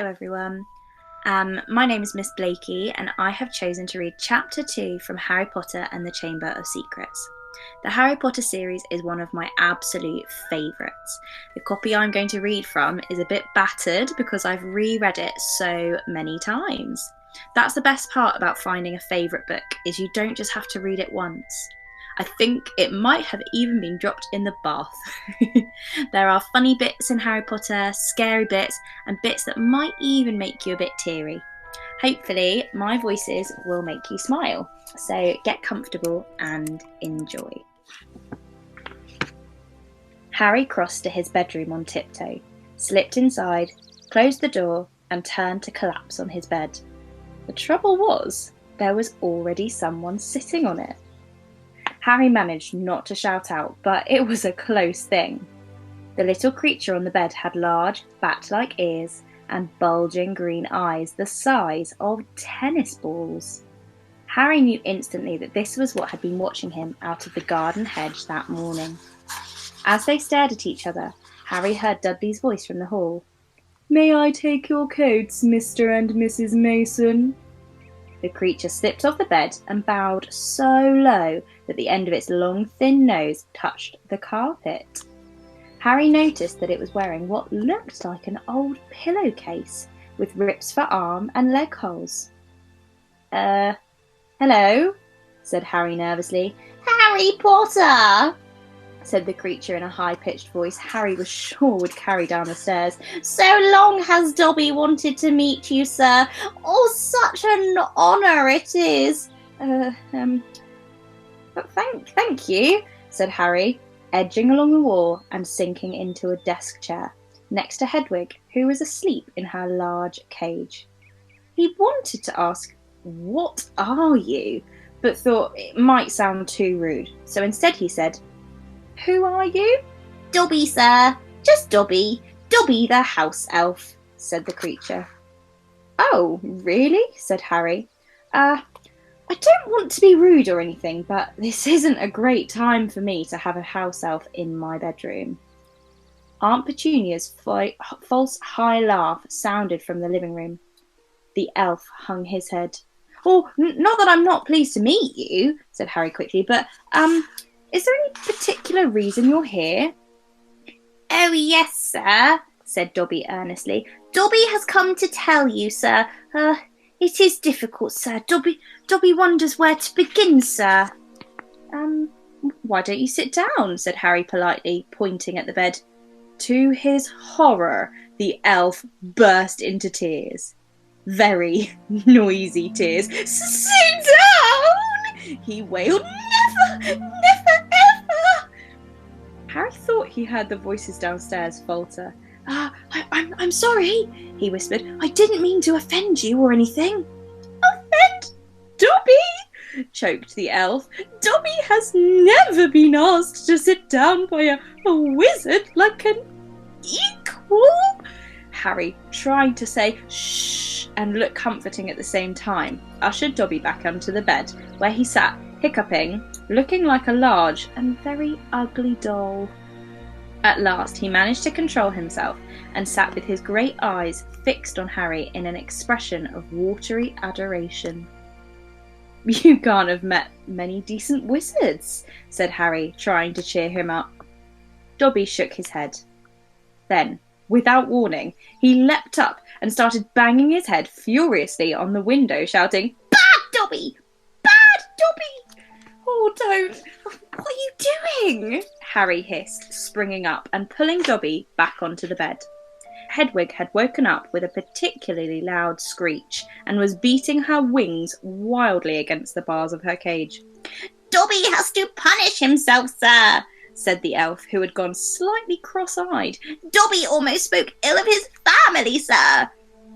Hello everyone. My name is Miss Blakey and I have chosen to read Chapter 2 from Harry Potter and the Chamber of Secrets. The Harry Potter series is one of my absolute favourites. The copy I'm going to read from is a bit battered because I've reread it so many times. That's the best part about finding a favourite book, is you don't just have to read it once. I think it might have even been dropped in the bath. There are funny bits in Harry Potter, scary bits, and bits that might even make you a bit teary. Hopefully, my voices will make you smile. So get comfortable and enjoy. Harry crossed to his bedroom on tiptoe, slipped inside, closed the door, and turned to collapse on his bed. The trouble was, there was already someone sitting on it. Harry managed not to shout out, but it was a close thing. The little creature on the bed had large, bat-like ears and bulging green eyes the size of tennis balls. Harry knew instantly that this was what had been watching him out of the garden hedge that morning. As they stared at each other, Harry heard Dudley's voice from the hall. "May I take your coats, Mr. and Mrs. Mason?" The creature slipped off the bed and bowed so low that the end of its long, thin nose touched the carpet. Harry noticed that it was wearing what looked like an old pillowcase with rips for arm and leg holes. Hello?" said Harry nervously. "Harry Potter!" said the creature in a high-pitched voice Harry was sure would carry down the stairs. "So long has Dobby wanted to meet you, sir. Oh, such an honour it is." But thank you," said Harry, edging along the wall and sinking into a desk chair next to Hedwig, who was asleep in her large cage. He wanted to ask, "What are you?" but thought it might sound too rude, so instead he said, "Who are you?" "Dobby, sir. Just Dobby. Dobby the house elf," said the creature. "Oh, really?" said Harry. I don't want to be rude or anything, but this isn't a great time for me to have a house elf in my bedroom." Aunt Petunia's false high laugh sounded from the living room. The elf hung his head. "Oh, not that I'm not pleased to meet you," said Harry quickly, "but, is there any particular reason you're here?" "Oh, yes, sir," said Dobby earnestly. "Dobby has come to tell you, sir. It is difficult, sir. Dobby wonders where to begin, sir." Why don't you sit down?" said Harry politely, pointing at the bed. To his horror, the elf burst into tears. Very noisy tears. "Sit down!" he wailed. "Never, never, ever!" Harry thought he heard the voices downstairs falter. I'm sorry," he whispered. "I didn't mean to offend you or anything." "Offend Dobby?" choked the elf. "Dobby has never been asked to sit down by a wizard like an equal." Harry, trying to say shh and look comforting at the same time, ushered Dobby back onto the bed, where he sat, hiccuping, looking like a large and very ugly doll. At last he managed to control himself and sat with his great eyes fixed on Harry in an expression of watery adoration. "You can't have met many decent wizards," said Harry, trying to cheer him up. Dobby shook his head. Then, without warning, he leapt up and started banging his head furiously on the window, shouting, "Bad Dobby! Bad Dobby! Oh, don't! What are you doing?" Harry hissed, springing up and pulling Dobby back onto the bed. Hedwig had woken up with a particularly loud screech and was beating her wings wildly against the bars of her cage. "Dobby has to punish himself, sir," said the elf, who had gone slightly cross-eyed. "Dobby almost spoke ill of his family, sir."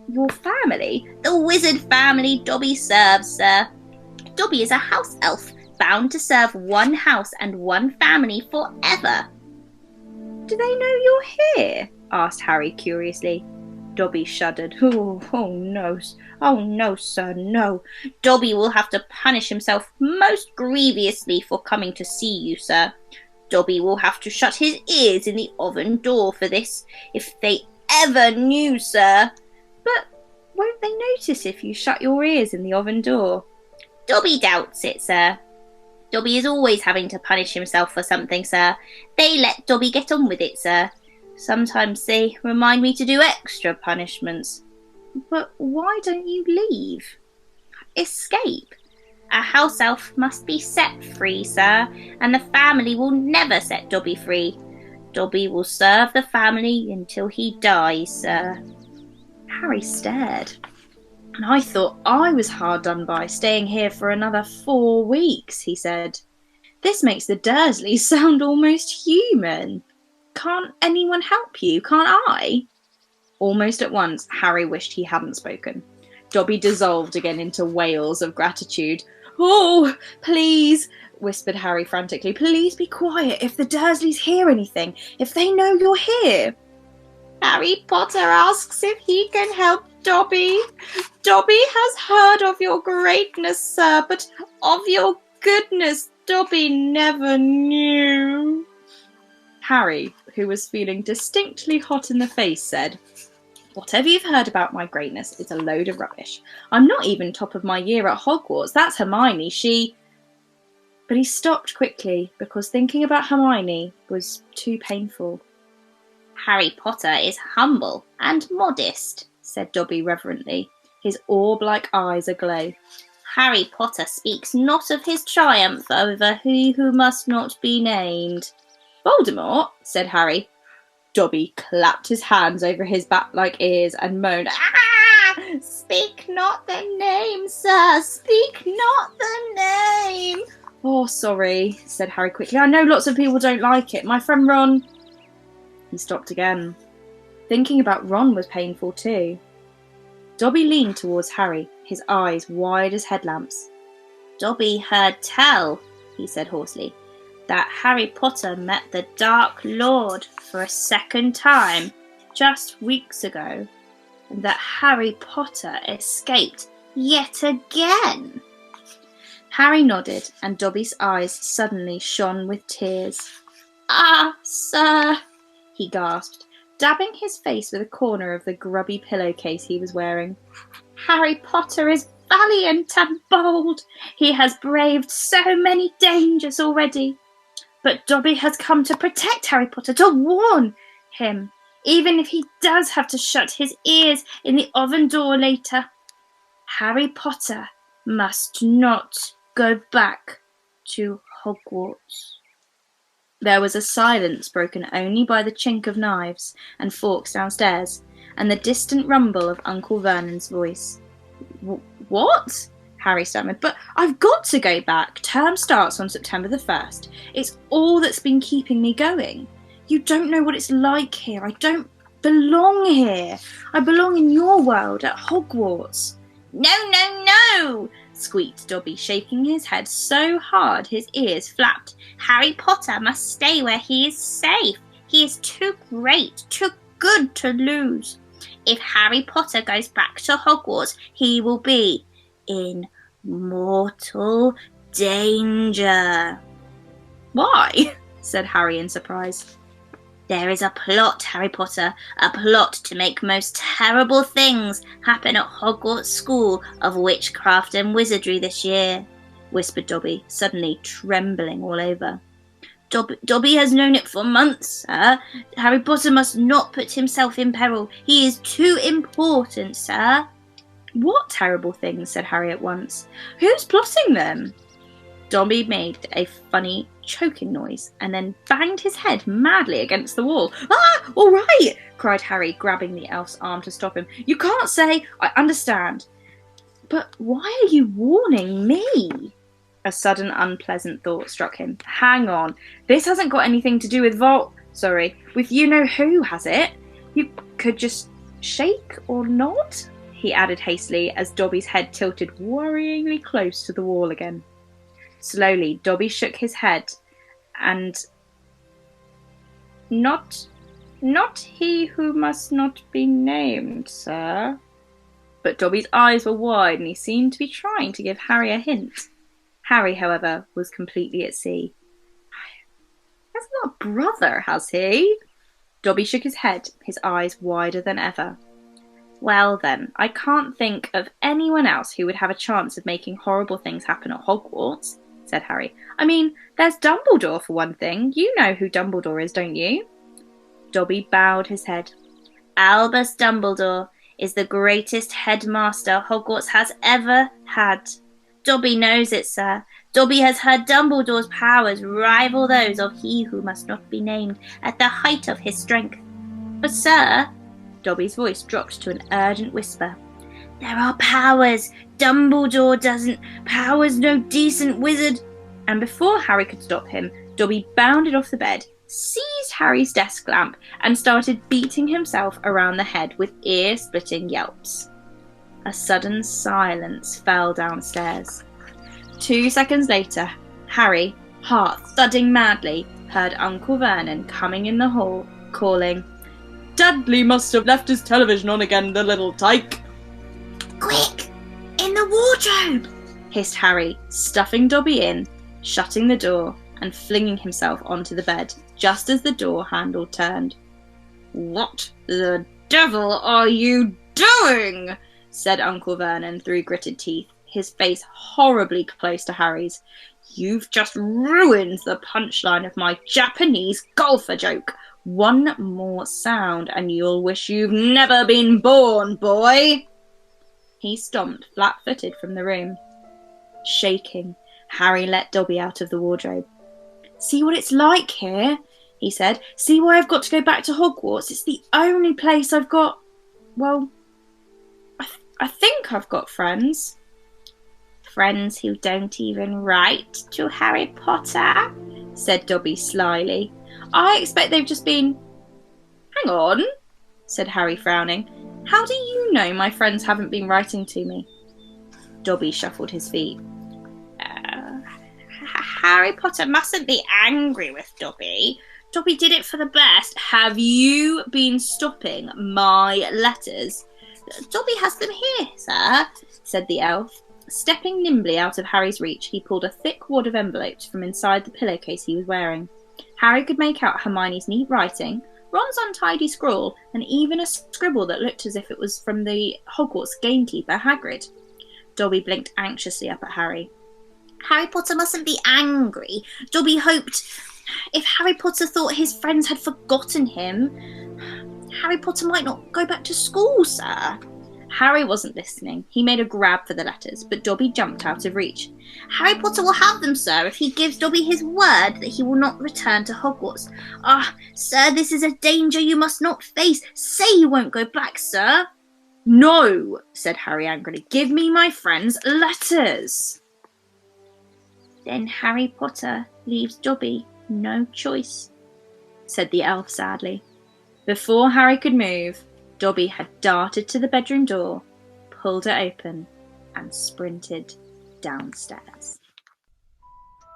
"Your family?" "The wizard family Dobby serves, sir. Dobby is a house elf, bound to serve one house and one family forever." "Do they know you're here?" asked Harry curiously. Dobby shuddered. Oh no, sir, no. Dobby will have to punish himself most grievously for coming to see you, sir. Dobby will have to shut his ears in the oven door for this, if they ever knew, sir." "But they notice if you shut your ears in the oven door?" "Dobby doubts it, sir. Dobby is always having to punish himself for something, sir. They let Dobby get on with it, sir. Sometimes they remind me to do extra punishments." "But why don't you leave?" "Escape. A house elf must be set free, sir, and the family will never set Dobby free. Dobby will serve the family until he dies, sir." Harry stared. "And I thought I was hard done by, staying here for another 4 weeks," he said. "This makes the Dursleys sound almost human. Can't anyone help you? Can't I?" Almost at once, Harry wished he hadn't spoken. Dobby dissolved again into wails of gratitude. "Oh, please," whispered Harry frantically. "Please be quiet. If the Dursleys hear anything, if they know you're here." "Harry Potter asks if he can help Dobby. Dobby has heard of your greatness, sir, but of your goodness Dobby never knew." Harry, who was feeling distinctly hot in the face, said, "Whatever you've heard about my greatness is a load of rubbish. I'm not even top of my year at Hogwarts. That's Hermione. She—" But he stopped quickly because thinking about Hermione was too painful. "Harry Potter is humble and modest," said Dobby reverently, his orb-like eyes aglow. "Harry Potter speaks not of his triumph over he who must not be named." "Voldemort?" said Harry. Dobby clapped his hands over his bat-like ears and moaned, "Ah! Speak not the name, sir! Speak not the name!" "Oh, sorry," said Harry quickly. "I know lots of people don't like it. My friend Ron—" He stopped again. Thinking about Ron was painful too. Dobby leaned towards Harry, his eyes wide as headlamps. "Dobby heard tell," he said hoarsely, "that Harry Potter met the Dark Lord for a second time just weeks ago, and that Harry Potter escaped yet again." Harry nodded, and Dobby's eyes suddenly shone with tears. "Ah, sir," he gasped, dabbing his face with a corner of the grubby pillowcase he was wearing. "Harry Potter is valiant and bold. He has braved so many dangers already. But Dobby has come to protect Harry Potter, to warn him, even if he does have to shut his ears in the oven door later. Harry Potter must not go back to Hogwarts." There was a silence broken only by the chink of knives and forks downstairs and the distant rumble of Uncle Vernon's voice. "What?" Harry stammered. "But I've got to go back. Term starts on September the 1st. It's all that's been keeping me going. You don't know what it's like here. I don't belong here. I belong in your world at Hogwarts." "No, no, no!" squeaked Dobby, shaking his head so hard his ears flapped. "Harry Potter must stay where he is safe. He is too great, too good to lose. If Harry Potter goes back to Hogwarts, he will be in mortal danger." "Why?" said Harry in surprise. "There is a plot, Harry Potter, a plot to make most terrible things happen at Hogwarts School of Witchcraft and Wizardry this year," whispered Dobby, suddenly trembling all over. Dobby has known it for months, sir. Harry Potter must not put himself in peril. He is too important, sir." "What terrible things?" said Harry at once. "Who's plotting them?" Dobby made a funny choking noise and then banged his head madly against the wall. "Ah, all right!" cried Harry, grabbing the elf's arm to stop him. "You can't say—" "I understand. But why are you warning me?" A sudden unpleasant thought struck him. "Hang on. This hasn't got anything to do with with you-know-who, has it? You could just shake or nod?" he added hastily as Dobby's head tilted worryingly close to the wall again. Slowly, Dobby shook his head and— Not he who must not be named, sir." But Dobby's eyes were wide and he seemed to be trying to give Harry a hint. Harry, however, was completely at sea. "Has not a brother, has he?" Dobby shook his head, his eyes wider than ever. Well then, I can't think of anyone else who would have a chance of making horrible things happen at Hogwarts, said Harry. I mean, there's Dumbledore for one thing. You know who Dumbledore is, don't you? Dobby bowed his head. Albus Dumbledore is the greatest headmaster Hogwarts has ever had. Dobby knows it, sir. Dobby has heard Dumbledore's powers rival those of he who must not be named at the height of his strength. But, sir, Dobby's voice dropped to an urgent whisper. There are powers Dumbledore doesn't. Powers no decent wizard. And before Harry could stop him, Dobby bounded off the bed, seized Harry's desk lamp, and started beating himself around the head with ear-splitting yelps. A sudden silence fell downstairs. 2 seconds later, Harry, heart thudding madly, heard Uncle Vernon coming in the hall, calling, Dudley must have left his television on again, the little tyke. Quick! In the wardrobe! Hissed Harry, stuffing Dobby in, shutting the door, and flinging himself onto the bed, just as the door handle turned. What the devil are you doing? Said Uncle Vernon through gritted teeth, his face horribly close to Harry's. You've just ruined the punchline of my Japanese golfer joke. One more sound and you'll wish you've never been born, boy. He stomped flat-footed from the room. Shaking, Harry let Dobby out of the wardrobe. See what it's like here, he said. See why I've got to go back to Hogwarts? It's the only place I've got... Well, I think I've got friends. Friends who don't even write to Harry Potter, said Dobby slyly. I expect they've just been... Hang on, said Harry frowning. How do you know my friends haven't been writing to me? Dobby shuffled his feet. Harry Potter mustn't be angry with Dobby. Dobby did it for the best. Have you been stopping my letters? Dobby has them here, sir, said the elf. Stepping nimbly out of Harry's reach, he pulled a thick wad of envelopes from inside the pillowcase he was wearing. Harry could make out Hermione's neat writing, Ron's untidy scrawl, and even a scribble that looked as if it was from the Hogwarts gamekeeper Hagrid. Dobby blinked anxiously up at Harry. Harry Potter mustn't be angry. Dobby hoped... If Harry Potter thought his friends had forgotten him, Harry Potter might not go back to school, sir. Harry wasn't listening. He made a grab for the letters, but Dobby jumped out of reach. Harry Potter will have them, sir, if he gives Dobby his word that he will not return to Hogwarts. Ah, sir, this is a danger you must not face. Say you won't go back, sir. No, said Harry angrily. Give me my friend's letters. Then Harry Potter leaves Dobby no choice, said the elf sadly. Before Harry could move, Dobby had darted to the bedroom door, pulled it open, and sprinted downstairs.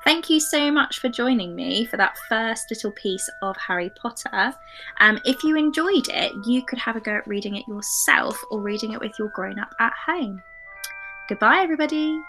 Thank you so much for joining me for that first little piece of Harry Potter. If you enjoyed it, you could have a go at reading it yourself or reading it with your grown-up at home. Goodbye, everybody.